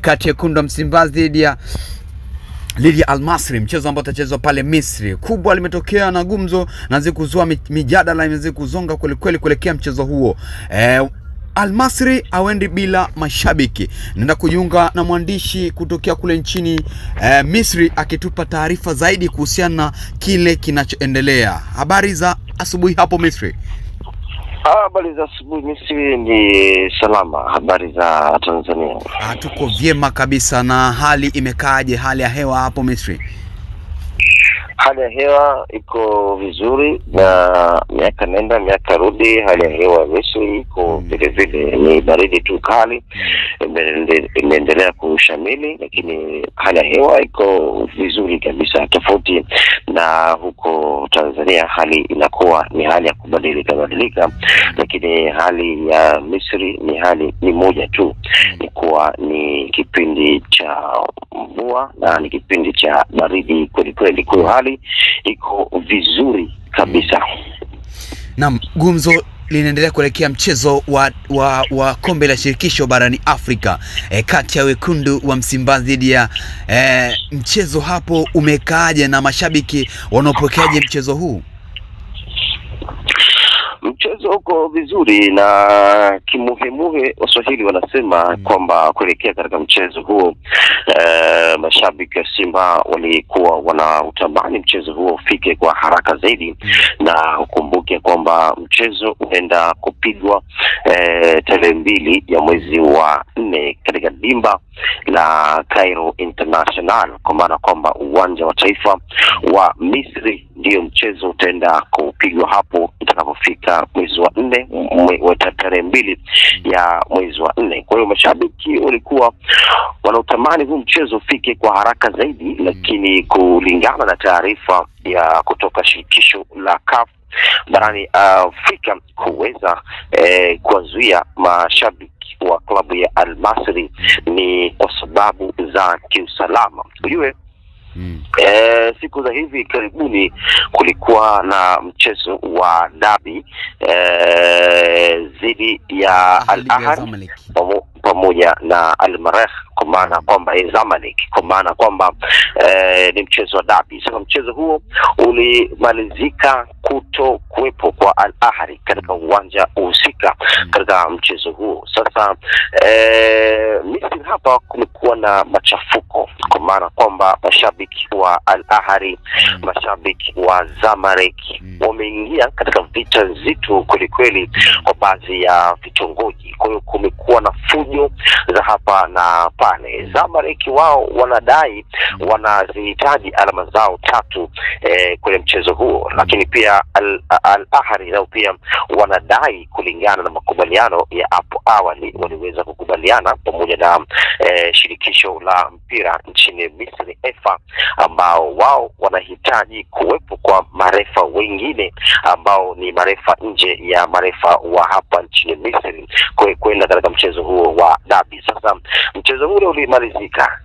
kati ya Wekundu wa Msimbazi dhidi ya Al Masry, mchezo ambao utachezwa pale Misri. Kubwa limetokea na gumzo na kuzua mijadala imeweza kuzonga kweli kuelekea mchezo huo. Al Masry hawendi bila mashabiki. Nenda kujiunga na mwandishi kutokea kule nchini Misri akitupa taarifa zaidi kuhusiana na kile kinachoendelea. Habari za asubuhi hapo Misri. Habari za asubuhi Misri ni salama. Habari za Tanzania? Tuko vyema kabisa. Na hali imekaaje, hali ya hewa hapo Misri? Hali ya hewa iko vizuri, na miaka nenda miaka rudi hali ya hewa Misri iko vile ni baridi tu kali, imeendelea kushamili, lakini hali ya hewa iko vizuri kabisa, tofauti na huko Tanzania hali inakuwa ni hali ya kubadilika, lakini hali ya Misri ni moja tu, ni kuwa ni kipindi cha mvua na ni kipindi cha baridi kweli. Kwa hali iko vizuri kabisa. Naam, gumzo linaendelea kuelekea mchezo wa kombe la shirikisho barani Afrika kati ya Wekundu wa Msimbazi dhidi ya mchezo hapo umekaaje na mashabiki wanaopokeaje mchezo huu? Mchezo uko vizuri, na kimuhemuhe Waswahili wanasema kwamba kuelekea katika mchezo huo mashabiki wa Simba walikuwa wanautamani mchezo huo ufike kwa haraka zaidi, na ukumbuke kwamba mchezo unaenda kupigwa tarehe 2 ya mwezi wa 4 katika dimba la Cairo International, kwa maana kwamba uwanja wa taifa wa Misri ndio mchezo utaenda kupigwa hapo itakapofika mwezi wa 4 tarehe 2 ya mwezi wa 4. Kwa hiyo mashabiki walikuwa wanautamani huu mchezo ufike kwa haraka zaidi, lakini kulingana na taarifa ya kutoka shirikisho la CAF barani Afrika kuweza kuzuia mashabiki wa klabu ya Al Masry ni kwa sababu za kiusalama. Unajua siku za hivi karibuni kulikuwa na mchezo wa dabi dhidi ya Al Ahly pamoja na Al Merreikh, kwa maana kwamba Zamalek, kwa maana kwamba ni mchezo wa dabi. Sasa mchezo huo ulimalizika kuto kuwepo kwa Al Ahly katika uwanja husika katika mchezo huo. Sasa Misri hapa kumekuwa na machafuko, kwa maana kwamba mashabiki wa Al Ahly, mashabiki wa Zamalek wameingia katika vita nzito kweli kwa baadhi ya vitongoji. Kwa hiyo kumekuwa na fujo za hapa na pale. Zamalek wao wanadai wanazihitaji alama zao 3 kwenye mchezo huo, lakini pia Al Ahly nao pia wanadai kulingana na makubaliano ya hapo awali waliweza kukubaliana pamoja na shirikisho la mpira nchini Misri EFA, ambao wao wanahitaji kuwepo kwa marefa wengine ambao ni marefa nje ya marefa wa hapa nchini Misri kwenda katika mchezo huo wa dabi. Sasa mchezo ule ulimalizika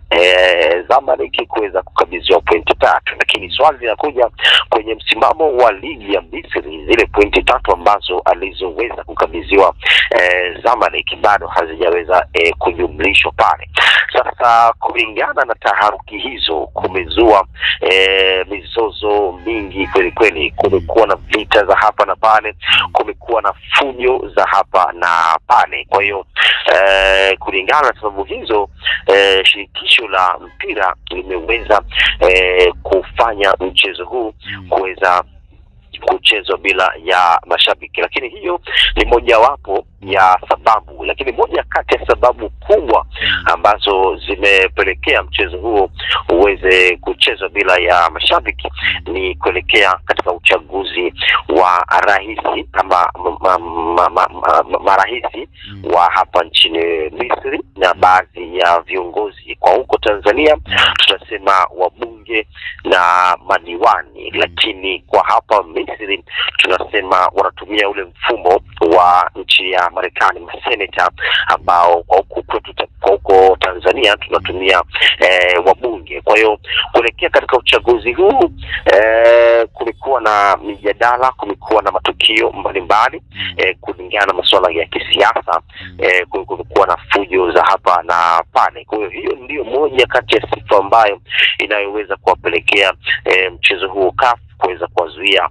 Zamalek kuweza kukabidhiwa pointi 3, lakini swali linakuja kwenye msimamo wa ligi ya Misri, zile pointi 3 ambazo alizoweza kukabidhiwa Zamalek bado hazijaweza kujumlishwa pale. Sasa kulingana na taharuki hizo kumezua mizozo mingi kweli. Kumekuwa na vita za hapa na pale, kumekuwa na fujo za hapa na pale. Kwa hiyo kulingana na sababu hizo shirikisho la mpira limeweza kufanya mchezo huu kuweza kuchezwa bila ya mashabiki, lakini hiyo ni mojawapo ya sababu. Lakini moja kati ya sababu kubwa ambazo zimepelekea mchezo huo uweze kuchezwa bila ya mashabiki ni kuelekea katika uchaguzi wa rais ama marais wa hapa nchini Misri na baadhi ya viongozi. Kwa huko Tanzania tutasema wabunge na madiwani, lakini kwa hapa Misri tunasema wanatumia ule mfumo wa nchi ya Marekani, maseneta, ambao kwa huko Tanzania tunatumia wabunge. bunge. Kwa hiyo kuelekea katika uchaguzi huu kulikuwa na mijadala, kulikuwa na matukio mbalimbali kulingana na masuala ya kisiasa, kulikuwa na fujo za hapa na pale. Kwa hiyo ndio moja kati ya sifa ambayo inayoweza kuwapelekea mchezo huo CAF kuweza kuwazuia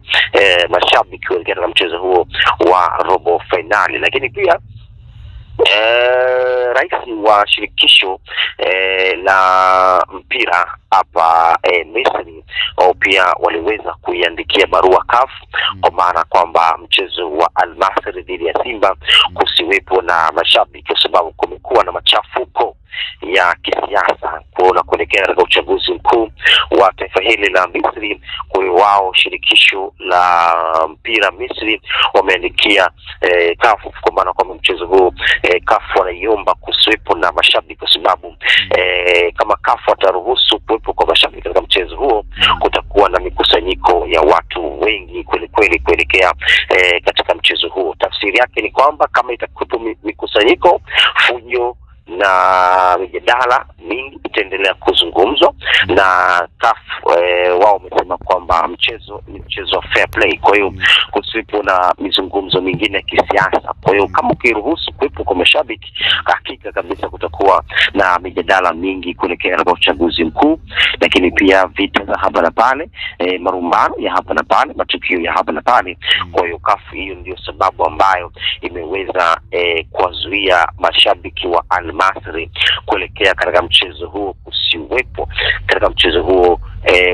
mashabiki kuelekea na mchezo huo wa robo finali. Lakini pia rais wa shirikisho la mpira hapa Misri pia waliweza kuiandikia barua CAF kwa maana kwamba mchezo wa Al Masry dhidi ya Simba kusiwepo na mashabiki kwa sababu kumekuwa na machafuko ya kisiasa kuelekea katika uchaguzi mkuu wa taifa hili la Misri. Kwa hiyo wao shirikisho la mpira Misri wameandikia CAF kwa maana kwamba mchezo huu CAF wanaiomba kusiwepo na mashabiki kwa sababu kama CAF wataruhusu kuwepo kwa mashabiki katika mchezo huo kutakuwa na mikusanyiko ya watu wengi kweli kuelekea katika mchezo huo. Tafsiri yake ni kwamba kama itakuwepo mikusanyiko, fujo na mijadala mingi itaendelea kuzungumzwa, na CAF wao wamesema kwamba mchezo ni mchezo wa fair play. Kwa hiyo kusipo na mizungumzo mingine ya kisiasa. Kwa hiyo kama ukiruhusu kuwepo kwa mashabiki, hakika kabisa kutakuwa na mijadala mingi kuelekea katika uchaguzi mkuu, lakini pia vita za hapa na pale, marumbano ya hapa na pale, matukio ya hapa na pale. Kwa hiyo CAF hiyo ndio sababu ambayo imeweza kuwazuia mashabiki wa Al Masry kuelekea katika mchezo huo kusiwepo katika mchezo huo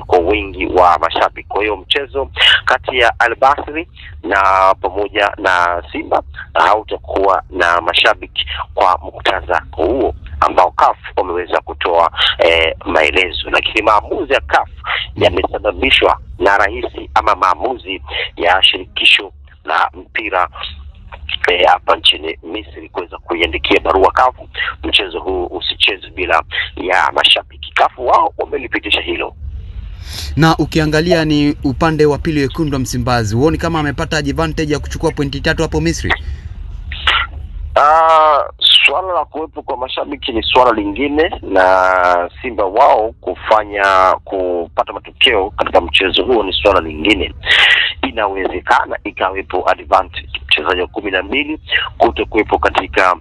kwa wingi wa mashabiki. Kwa hiyo mchezo kati ya Al Masry na pamoja na Simba hautakuwa na mashabiki kwa muktadha huo ambao CAF wameweza kutoa maelezo. Lakini maamuzi ya CAF yamesababishwa na rais ama maamuzi ya shirikisho la mpira hapa nchini Misri kuweza kuiandikia barua CAF mchezo huu usichezwe bila ya mashabiki. CAF wao wamelipitisha hilo. Na ukiangalia ni upande wa pili wekundu wa Msimbazi, huoni kama amepata advantage ya kuchukua pointi 3 hapo Misri? Swala la kuwepo kwa mashabiki ni swala lingine, na Simba wao kupata matokeo katika mchezo huo ni swala lingine. Inawezekana ikawepo advantage mchezaji wa 12 kutokuwepo katika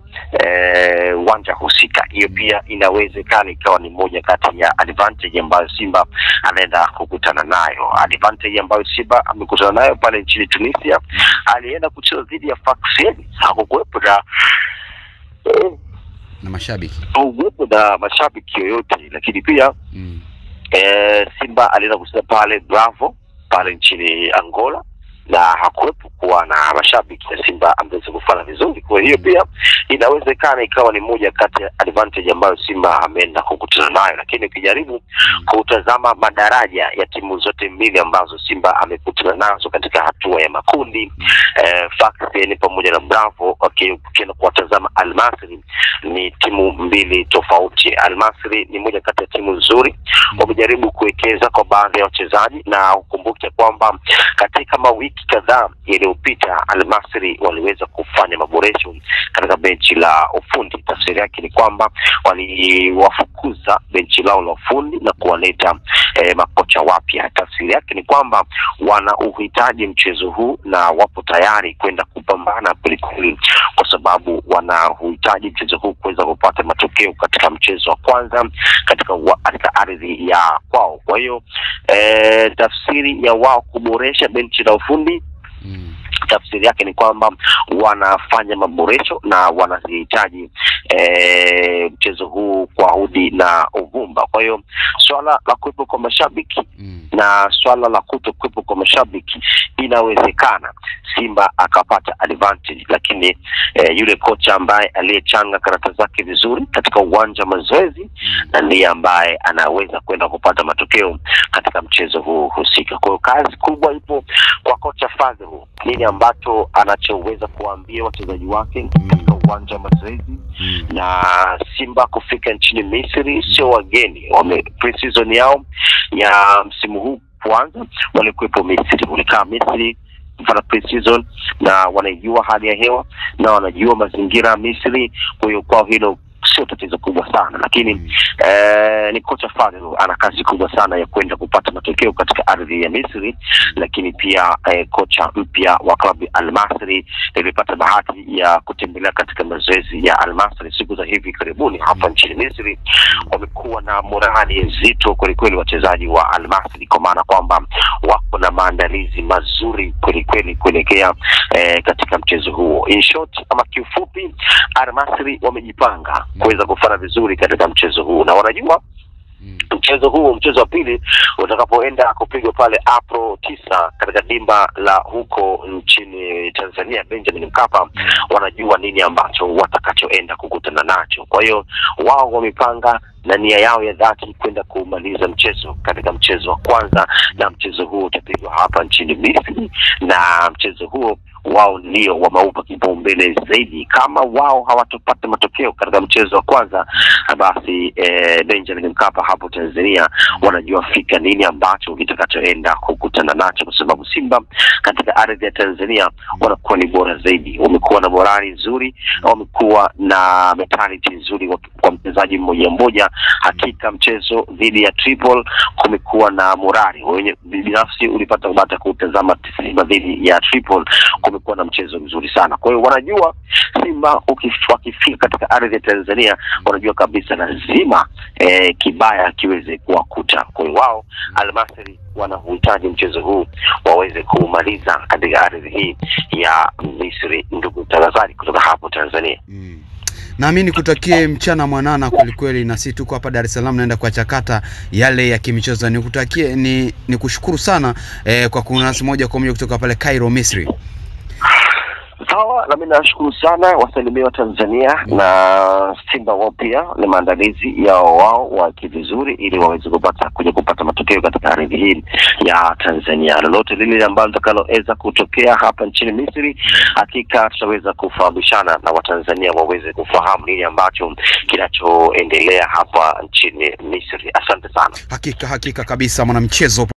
uwanja husika. Hiyo pia inawezekana ikawa ni moja kati ya advantage ambayo Simba anaenda kukutana nayo. Advantage ambayo Simba amekutana nayo pale nchini Tunisia, alienda kucheza dhidi ya Sfaxien, hakukuwepo na mashabiki. Hakukuwepo na mashabiki yoyote, lakini pia Simba alienda kucheza pale Bravo pale nchini Angola na hakuwepo kuwa na mashabiki, ya Simba ameweza kufanya vizuri. Kwa hiyo pia inawezekana ikawa ni moja kati ya advantage ambayo Simba ameenda kukutana nayo. Lakini ukijaribu kutazama madaraja ya timu zote mbili ambazo Simba amekutana nazo katika hatua ya makundi, Sfaxien pamoja na Bravo, ukienda kuwatazama Al Masry, ni timu mbili tofauti. Al Masry ni moja kati ya timu nzuri, wamejaribu kuwekeza kwa baadhi ya wachezaji, na ukumbuke kwamba katika mawiki kadhaa iliyopita Al Masry waliweza kufanya maboresho katika benchi la ufundi. Tafsiri yake ni kwamba waliwafukuza benchi lao la ufundi na kuwaleta makocha wapya. Tafsiri yake ni kwamba wana uhitaji mchezo huu na wapo tayari kwenda kupambana kweli, kwa sababu wana uhitaji mchezo huu kuweza kupata matokeo katika mchezo wa kwanza katika ardhi ya kwao. Kwa hiyo tafsiri ya wao kuboresha benchi la ufundi, tafsiri yake ni kwamba wanafanya maboresho na wanahitaji mchezo huu kwa udi na uvumba. Kwa hiyo swala la kuwepo kwa mashabiki na swala la kutokuwepo kwa mashabiki, inawezekana Simba akapata advantage, lakini yule kocha ambaye aliyechanga karata zake vizuri katika uwanja mazoezi na ndiye ambaye anaweza kwenda kupata matokeo katika mchezo huu husika. Kwa hiyo kazi kubwa ipo kwa kocha Fadlu, nini ambacho anachoweza kuambia wachezaji wake katika uwanja mazoezi. Na Simba kufika nchini Misri sio wageni, pre-season yao ya msimu huu kwanza walikuwepo Misri, walikaa Misri mfano pre-season, na wanajua hali ya hewa na wanajua mazingira ya Misri. Kwa hiyo kwa hilo sio tatizo kubwa sana, lakini ni kocha Fadhil ana kazi kubwa sana ya kwenda kupata matokeo katika ardhi ya Misri. Lakini pia kocha mpya wa klabu Al Masry nilipata bahati ya kutembelea katika mazoezi ya Al Masry siku za hivi karibuni hapa nchini Misri. Wamekuwa na morali nzito kweli wachezaji wa Al Masry, kwa maana kwamba wako na maandalizi mazuri kweli kuelekea katika mchezo huo. In short, ama kiufupi, Al Masry wamejipanga kuweza kufanya vizuri katika mchezo huu, na wanajua mchezo huu, mchezo wa pili utakapoenda kupigwa pale April 9 katika dimba la huko nchini Tanzania Benjamin Mkapa, wanajua nini ambacho watakachoenda kukutana nacho. Kwa hiyo wao wamepanga na nia yao ya dhati kwenda kumaliza mchezo katika mchezo wa kwanza, na mchezo huo utapigwa hapa nchini Misri, na mchezo huo wao ndio wameupa kipaumbele zaidi. Kama wao hawatopata matokeo katika mchezo wa kwanza, basi Benjamin Mkapa hapo Tanzania wanajua fika nini ambacho kitakachoenda kukutana nacho, kwa sababu Simba katika ardhi ya Tanzania wanakuwa ni bora zaidi. Wamekuwa na morali nzuri, wamekuwa na mentality nzuri kwa mchezaji mmoja. Hakika mchezo dhidi ya Tripoli kumekuwa na morali. Wenye binafsi ulipata kubata kutazama Simba dhidi ya Tripoli, kumekuwa na mchezo mzuri sana. Kwa hiyo wanajua Simba wakifika katika ardhi ya Tanzania, wanajua kabisa lazima kibaya kiweze kuwakuta. Kwa hiyo wao Al Masry wanahitaji mchezo huu waweze kumaliza katika ardhi hii ya Misri, ndugu mtangazaji, kutoka hapo Tanzania. Naamini kutakie mchana mwanana kweli, na sisi tuko hapa Dar es Salaam naenda kwa chakata yale ya kimichezo. Nikutakie ni kushukuru sana kwa kunasi moja kwa moja kutoka pale Cairo, Misri. Sawa, na mimi nashukuru sana, wasalimia wa Tanzania na Simba wao pia ni maandalizi yao wao waki vizuri ili waweze kupata matokeo katika ardhi hii ya Tanzania. Lolote lile ambalo litakaloweza kutokea hapa nchini Misri, hakika tutaweza kufahamishana na Watanzania waweze kufahamu nini ambacho kinachoendelea hapa nchini Misri. Asante sana. Hakika kabisa mwanamchezo.